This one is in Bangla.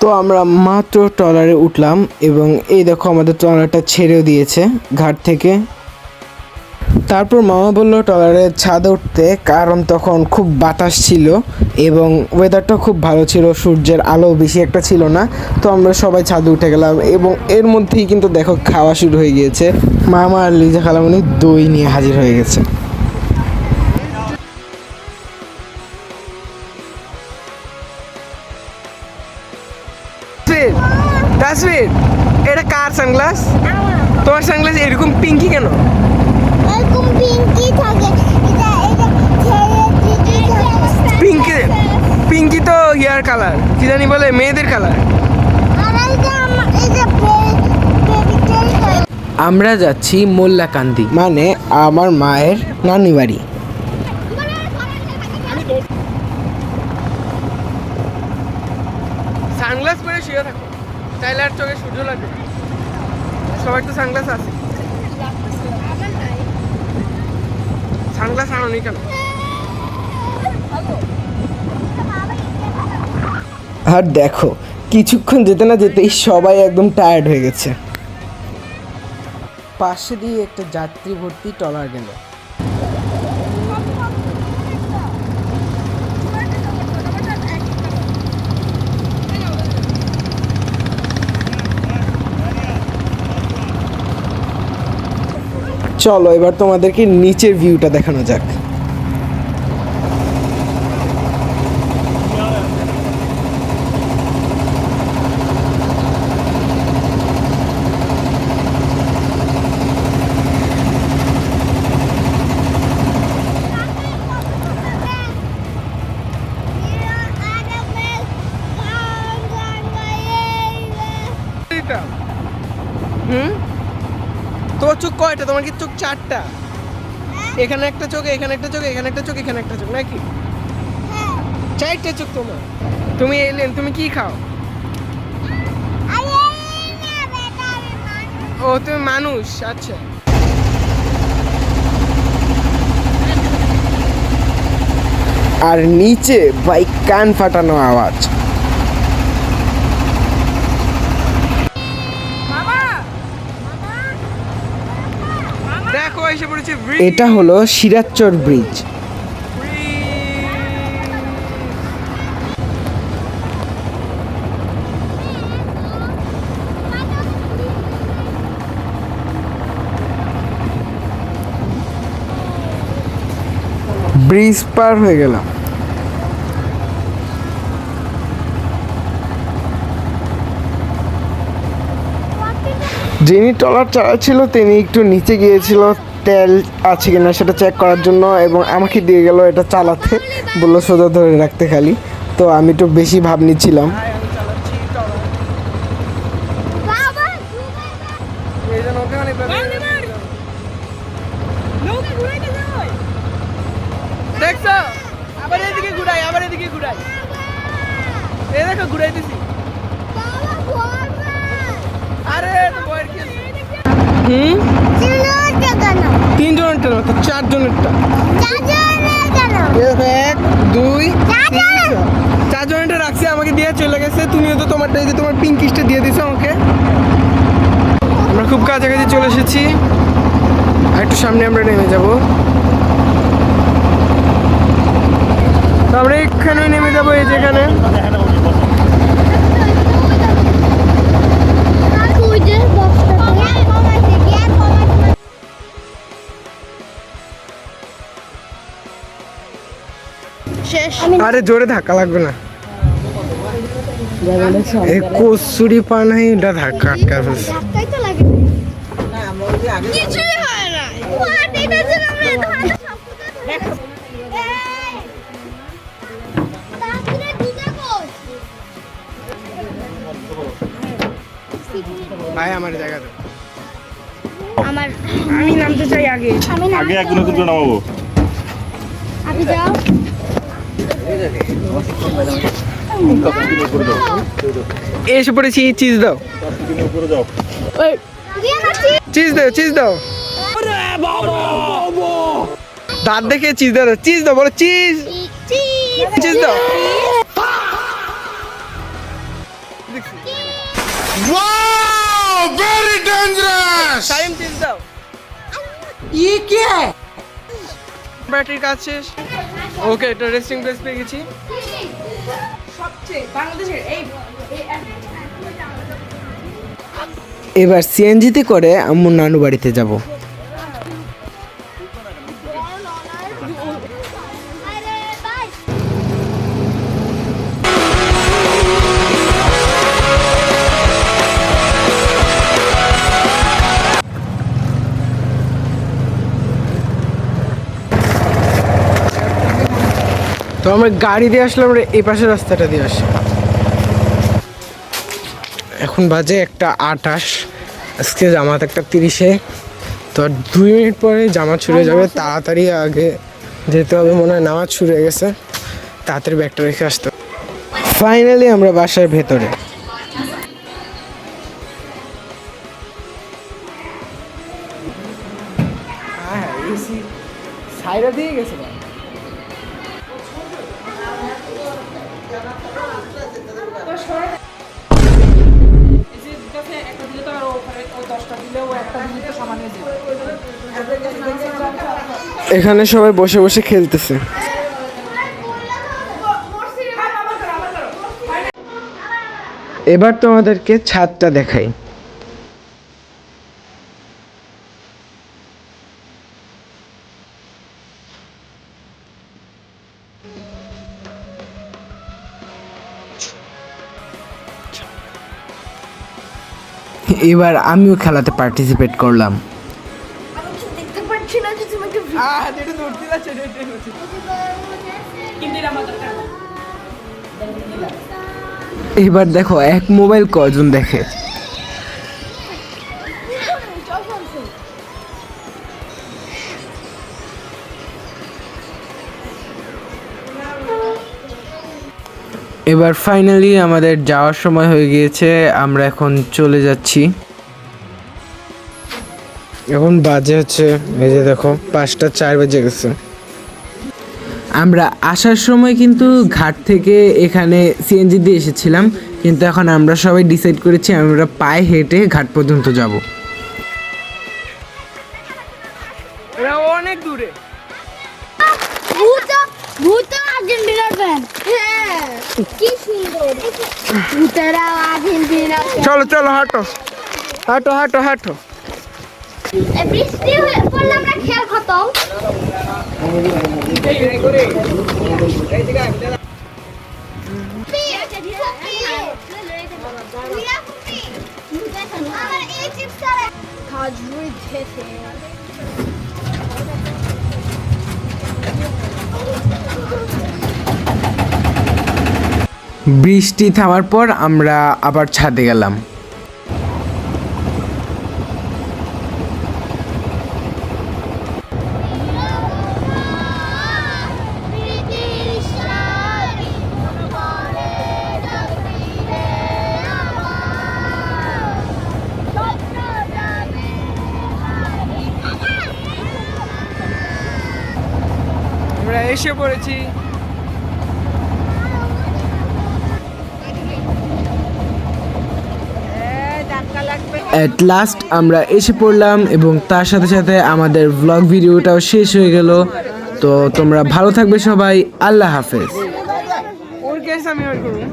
তো আমরা মাত্র ট্রলারে উঠলাম এবং এই দেখো আমাদের ট্রলারটা ছেড়েও দিয়েছে ঘাট থেকে। তারপর মামা বলল ট্রলারের ছাদে উঠতে, কারণ তখন খুব বাতাস ছিল এবং ওয়েদারটা খুব ভালো ছিল, সূর্যের আলো বেশি একটা ছিল না। তো আমরা সবাই ছাদে উঠে গেলাম এবং এর মধ্যেই কিন্তু দেখো খাওয়া শুরু হয়ে গিয়েছে। মামা আর লিজা খালামণি দই নিয়ে হাজির হয়ে গেছে। তাসফির, এটা কার সানগ্লাস? তোমার সানগ্লাস এরকম পিঙ্কি কেন? এরকম পিঙ্কি থাকে, পিঙ্কি, পিঙ্কি তো ইয়ার কালার, কি জানি বলে, মেয়েদের কালার। আমরা যাচ্ছি মোল্লাকান্দি, মানে আমার মায়ের নানি বাড়ি। সানগ্লাস পরে শুয়ে থাকো, তাইলে আর চোখে সূর্য লাগবে। সবাই তো সানগ্লাস আছে। সানগ্লাস আনোনি কেন? আর দেখো কিছুক্ষণ যেতে না যেতেই সবাই একদম টায়ার্ড হয়ে গেছে। পাশে দিয়ে একটা যাত্রী ভর্তি ট্রলার গেল। চলো এবার তোমাদেরকে নিচের ভিউটা দেখানো যাক। তোমার চোখ কয়টা? তোমার কি চোখ চারটা? এখানে একটা চোখ, এখানে একটা চোখ, এখানে একটা চোখ, এখানে একটা চোখ, নাকি চারটা চোখ তোমার? তুমি এলেন, তুমি কি খাও? ও তুমি মানুষ, আচ্ছা। আর নিচে ভাই কান ফাটানো আওয়াজ। দেখো এসে পড়েছে, এটা হলো সিরাজচর ব্রিজ। ব্রিজ পার হয়ে গেলাম। যিনি ট্রলার চালাচ্ছিল তিনি একটু নিচে গিয়েছিল তেল আছে কিনা সেটা চেক করার জন্য, এবং আমাকে দিয়ে গেল এটা চালাতে, বললো সোজা ধরে রাখতে খালি। তো আমি একটু বেশি ভাব নিচ্ছিলাম। দেখছো, আবার এদিকে ঘুরাই, আবার এদিকে ঘুরাই, এই দেখো ঘুরাই দিছি। আরে বয়ের কি আছে? তিনজনেরটা না তো চারজনেরটা। এক দুই চারজনেরটা রাখছি, আমাকে দিয়ে চলে গেছে। তুমিও তো তোমারটা, এই যে তোমার পিঙ্কিশটা দিয়ে দিছো আমাকে। আমরা খুব কাছাকাছি চলে এসেছি, আর একটু সামনে আমরা নেমে যাব। আমরা এখানে নেমে যাবো, এই যেখানে আরে জোরে ধাক্কা লাগবে না, এই কচুরি পানাই এটা ধাক্কা আটকা ফেলছে। ভাই আমার জায়গা তো, আমি নামতে চাই আগে। আগে একজন করে নামাবো। আপনি যাও। এসে পড়েছি, চিজ দাও, চিজ দাও, চিজ দাও। দাঁত দেখে চিজ দাও, চিজ দাও, বলো চিজ, চিজ দাও। দেখছি। Wow! Very dangerous! Time change দাও। ये क्या है? ব্যাটারির কাজ শেষ। ওকে, এটা রেস্টিং প্লেস পেয়ে গেছি। সবচেয়ে বাংলাদেশের এই এবার সিএনজিতে করে আম্মুর নানু বাড়িতে যাব। আরে বাই তো আমরা গাড়ি দিয়ে আসলে আমরা এই পাশের রাস্তাটা দিয়ে আসি। এখন বাজে 1:28, আজকে জামাত 1:30-এ। তো আর 2 মিনিট পরে জামাত শুরু হয়ে যাবে, তাড়াতাড়ি আগে যেতে হবে, মনে হয় নামাজ শুরু হয়ে গেছে, তাড়াতাড়ি ব্যাগটা রেখে আসতে হবে। ফাইনালি আমরা বাসার ভেতরে। হ্যাঁ এসি সাইরা দিয়ে গেছে। একটা দিলে তো আর ওখানে ওই 10টা দিলেও একটা দিলে তো সমান হয়ে যাবে। এখানে সবাই বসে বসে খেলতেছে। এবার তোমাদেরকে ছাদটা দেখাই। এবার আমিও খেলাতে পার্টিসিপেট করলাম। দেখতে পাচ্ছি না যে তুমি একটু যেটা ধরতে যাচ্ছে এটাই হচ্ছে। কিন্তু এটা আমার দরকার না। এবার দেখো এক মোবাইল কজন দেখে। এবার ফাইনালি আমাদের যাওয়ার সময় হয়ে গিয়েছে, আমরা এখন চলে যাচ্ছি। এখন বাজে হচ্ছে এই যে দেখো 5:04 বেজে গেছে। আমরা আসার সময় কিন্তু ঘাট থেকে এখানে সিএনজি দিয়ে এসেছিলাম, কিন্তু এখন আমরা সবাই ডিসাইড করেছি আমরা পায়ে হেঁটে ঘাট পর্যন্ত যাব। এটা অনেক দূরে। ভূত আর্জেন্টিনার ফ্যান হ্যাঁ কি সুন্দর ভূতেরা আর্জেন্টিনা চলো চলো, হাঁটো হাঁটো হাঁটো হাঁটো। বৃষ্টি পড়লে আমরা খেল খতম বৃষ্টি থামার পর আমরা আবার ছাদে গেলাম। আমরা এসে পড়েছি। অ্যাট লাস্ট আমরা এসে পড়লাম এবং তার সাথে সাথে আমাদের ব্লগ ভিডিওটাও শেষ হয়ে গেল। তো তোমরা ভালো থাকবে সবাই, আল্লাহ হাফেজ। ওর কেস আমি ওর করুন।